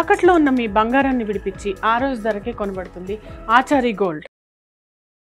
తాకట్లో ఉన్న మీ బంగారాన్ని విడిపించి ఆ రోజు ధరకే కొనబడుతుంది ఆచారి గోల్డ్.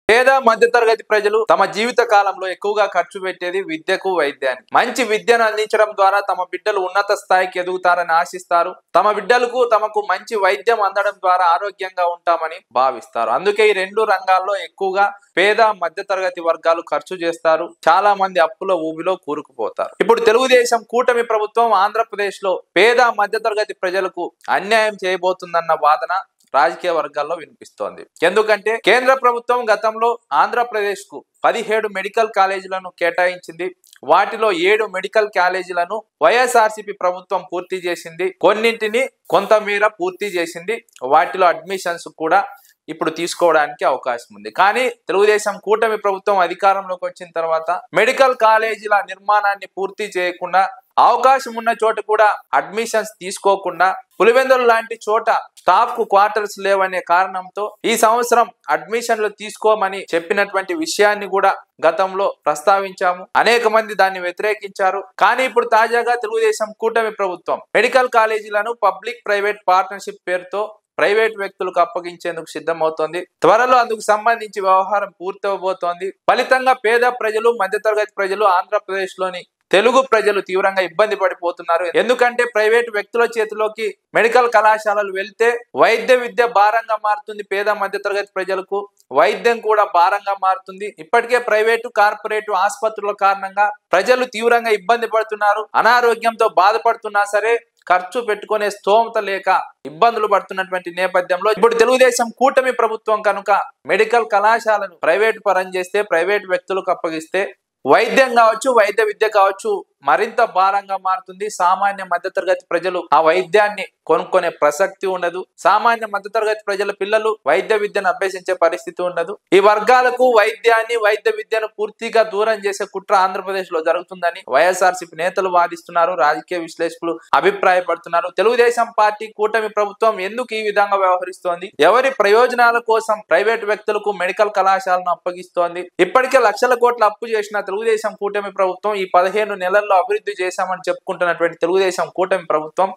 పేద మధ్యతరగతి ప్రజలు తమ జీవిత కాలంలో ఎక్కువగా ఖర్చు పెట్టేది విద్యకు, వైద్యానికి. మంచి విద్యను అందించడం ద్వారా తమ బిడ్డలు ఉన్నత స్థాయికి ఎదుగుతారని ఆశిస్తారు. తమ బిడ్డలకు తమకు మంచి వైద్యం అందడం ద్వారా ఆరోగ్యంగా ఉంటామని భావిస్తారు. అందుకే ఈ రెండు రంగాల్లో ఎక్కువగా పేద మధ్యతరగతి వర్గాలు ఖర్చు చేస్తారు. చాలా మంది అప్పుల ఊబిలో కూరుకుపోతారు. ఇప్పుడు తెలుగుదేశం కూటమి ప్రభుత్వం ఆంధ్రప్రదేశ్ లో పేద మధ్యతరగతి ప్రజలకు అన్యాయం చేయబోతుందన్న వాదన రాజకీయ వర్గాల్లో వినిపిస్తోంది. ఎందుకంటే కేంద్ర ప్రభుత్వం గతంలో ఆంధ్రప్రదేశ్ కు 17 మెడికల్ కాలేజీలను కేటాయించింది. వాటిలో 7 మెడికల్ కాలేజీలను వైఎస్ఆర్సీపీ ప్రభుత్వం పూర్తి చేసింది. కొన్నింటిని కొంతమేర పూర్తి చేసింది. వాటిలో అడ్మిషన్స్ కూడా ఇప్పుడు తీసుకోవడానికి అవకాశం ఉంది. కానీ తెలుగుదేశం కూటమి ప్రభుత్వం అధికారంలోకి వచ్చిన తర్వాత మెడికల్ కాలేజీల నిర్మాణాన్ని పూర్తి చేయకుండా, అవకాశం ఉన్న చోట కూడా అడ్మిషన్స్ తీసుకోకుండా, పులివెందులు లాంటి చోట స్టాఫ్ కు క్వార్టర్స్ లేవనే కారణంతో ఈ సంవత్సరం అడ్మిషన్లు తీసుకోమని చెప్పినటువంటి విషయాన్ని కూడా గతంలో ప్రస్తావించాము. అనేక మంది దాన్ని వ్యతిరేకించారు. కానీ ఇప్పుడు తాజాగా తెలుగుదేశం కూటమి ప్రభుత్వం మెడికల్ కాలేజీలను పబ్లిక్ ప్రైవేట్ పార్ట్నర్షిప్ పేరుతో ప్రైవేట్ వ్యక్తులకు అప్పగించేందుకు సిద్ధమవుతోంది. త్వరలో అందుకు సంబంధించి వ్యవహారం పూర్తవబోతోంది. ఫలితంగా పేద ప్రజలు, మధ్యతరగతి ప్రజలు, ఆంధ్రప్రదేశ్ లోని తెలుగు ప్రజలు తీవ్రంగా ఇబ్బంది పడిపోతున్నారు. ఎందుకంటే ప్రైవేట్ వ్యక్తుల చేతిలోకి మెడికల్ కళాశాలలు వెళ్తే వైద్య విద్య భారంగా మారుతుంది. పేద మధ్యతరగతి ప్రజలకు వైద్యం కూడా భారంగా మారుతుంది. ఇప్పటికే ప్రైవేటు, కార్పొరేటు ఆసుపత్రుల కారణంగా ప్రజలు తీవ్రంగా ఇబ్బంది పడుతున్నారు. అనారోగ్యంతో బాధపడుతున్నా సరే ఖర్చు పెట్టుకునే స్తోమత లేక ఇబ్బందులు పడుతున్నటువంటి నేపథ్యంలో ఇప్పుడు తెలుగుదేశం కూటమి ప్రభుత్వం కనుక మెడికల్ కళాశాలను ప్రైవేటు పరం చేస్తే, ప్రైవేటు వ్యక్తులకు అప్పగిస్తే వైద్యం కావచ్చు, వైద్య విద్య కావచ్చు మరింత భారంగా మారుతుంది. సామాన్య మధ్యతరగతి ప్రజలు ఆ వైద్యాన్ని కొనుక్కునే ప్రసక్తి ఉండదు. సామాన్య మధ్యతరగతి ప్రజల పిల్లలు వైద్య విద్యను అభ్యసించే పరిస్థితి ఉండదు. ఈ వర్గాలకు వైద్యాన్ని, వైద్య విద్యను పూర్తిగా దూరం చేసే కుట్ర ఆంధ్రప్రదేశ్ లో జరుగుతుందని వైఎస్ఆర్సీపీ నేతలు వాదిస్తున్నారు. రాజకీయ విశ్లేషకులు అభిప్రాయపడుతున్నారు. తెలుగుదేశం పార్టీ కూటమి ప్రభుత్వం ఎందుకు ఈ విధంగా వ్యవహరిస్తోంది? ఎవరి ప్రయోజనాల కోసం ప్రైవేట్ వ్యక్తులకు మెడికల్ కళాశాలను అప్పగిస్తోంది? ఇప్పటికే లక్షల కోట్ల అప్పు చేసిన తెలుగుదేశం కూటమి ప్రభుత్వం ఈ 15 నెలల్లో అభివృద్ధి చేశామని చెప్పుకుంటున్నటువంటి తెలుగుదేశం కూటమి ప్రభుత్వం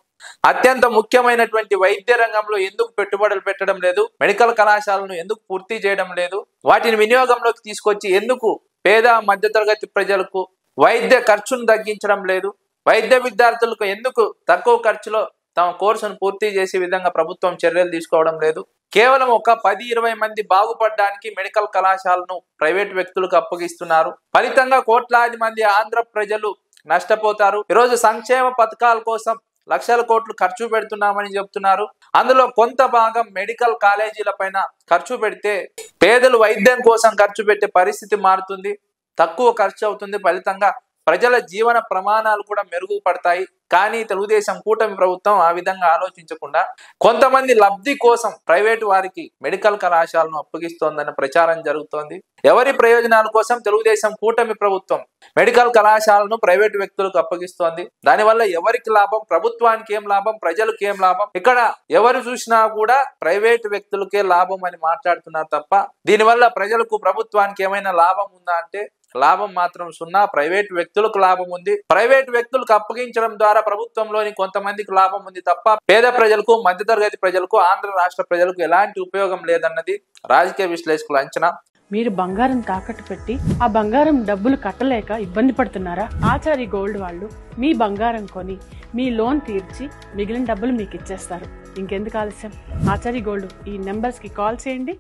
అత్యంత ముఖ్యమైనటువంటి వైద్య రంగంలో ఎందుకు పెట్టుబడులు పెట్టడం లేదు? మెడికల్ కళాశాలను ఎందుకు పూర్తి చేయడం లేదు? వాటిని వినియోగంలోకి తీసుకొచ్చి ఎందుకు పేద మధ్యతరగతి ప్రజలకు వైద్య ఖర్చును తగ్గించడం లేదు? వైద్య విద్యార్థులకు ఎందుకు తక్కువ ఖర్చులో తమ కోర్సును పూర్తి చేసే విధంగా ప్రభుత్వం చర్యలు తీసుకోవడం లేదు? కేవలం ఒక 10-20 మంది బాగుపడడానికి మెడికల్ కళాశాలను ప్రైవేట్ వ్యక్తులకు అప్పగిస్తున్నారు. ఫలితంగా కోట్లాది మంది ఆంధ్ర ప్రజలు నష్టపోతారు. ఈరోజు సంక్షేమ పథకాల కోసం లక్షల కోట్లు ఖర్చు పెడుతున్నామని చెప్తున్నారు. అందులో కొంత భాగం మెడికల్ కాలేజీల పైన ఖర్చు పెడితే పేదలు వైద్యం కోసం ఖర్చు పెట్టే పరిస్థితి మారుతుంది. తక్కువ ఖర్చు అవుతుంది. ఫలితంగా ప్రజల జీవన ప్రమాణాలు కూడా మెరుగుపడతాయి. కానీ తెలుగుదేశం కూటమి ప్రభుత్వం ఆ విధంగా ఆలోచించకుండా కొంతమంది లబ్ధి కోసం ప్రైవేటు వారికి మెడికల్ కళాశాలను అప్పగిస్తోందన్న ప్రచారం జరుగుతోంది. ఎవరి ప్రయోజనాల కోసం తెలుగుదేశం కూటమి ప్రభుత్వం మెడికల్ కళాశాలను ప్రైవేటు వ్యక్తులకు అప్పగిస్తోంది? దానివల్ల ఎవరికి లాభం? ప్రభుత్వానికి ఏం లాభం? ప్రజలకు ఏం లాభం? ఇక్కడ ఎవరు చూసినా కూడా ప్రైవేటు వ్యక్తులకే లాభం అని మాట్లాడుతున్నారు తప్ప దీనివల్ల ప్రజలకు, ప్రభుత్వానికి ఏమైనా లాభం ఉందా అంటే లాభం మాత్రం సున్నా. ప్రైవేట్ వ్యక్తులకు లాభం ఉంది. ప్రైవేట్ వ్యక్తులకు అప్పగించడం ద్వారా ప్రభుత్వంలోని కొంతమందికి లాభం ఉంది తప్ప పేద ప్రజలకు, మధ్యతరగతి ప్రజలకు, ఆంధ్ర రాష్ట్ర ప్రజలకు ఎలాంటి ఉపయోగం లేదన్నది రాజకీయ విశ్లేషకుల అంచనా. మీరు బంగారం తాకట్టు పెట్టి ఆ బంగారం డబ్బులు కట్టలేక ఇబ్బంది పడుతున్నారా? ఆచారి గోల్డ్ వాళ్ళు మీ బంగారం కొని మీ లోన్ తీర్చి మిగిలిన డబ్బులు మీకు ఇచ్చేస్తారు. ఇంకెందుకు ఆలస్యం? ఆచారి గోల్డ్ ఈ నెంబర్స్ కి కాల్ చేయండి.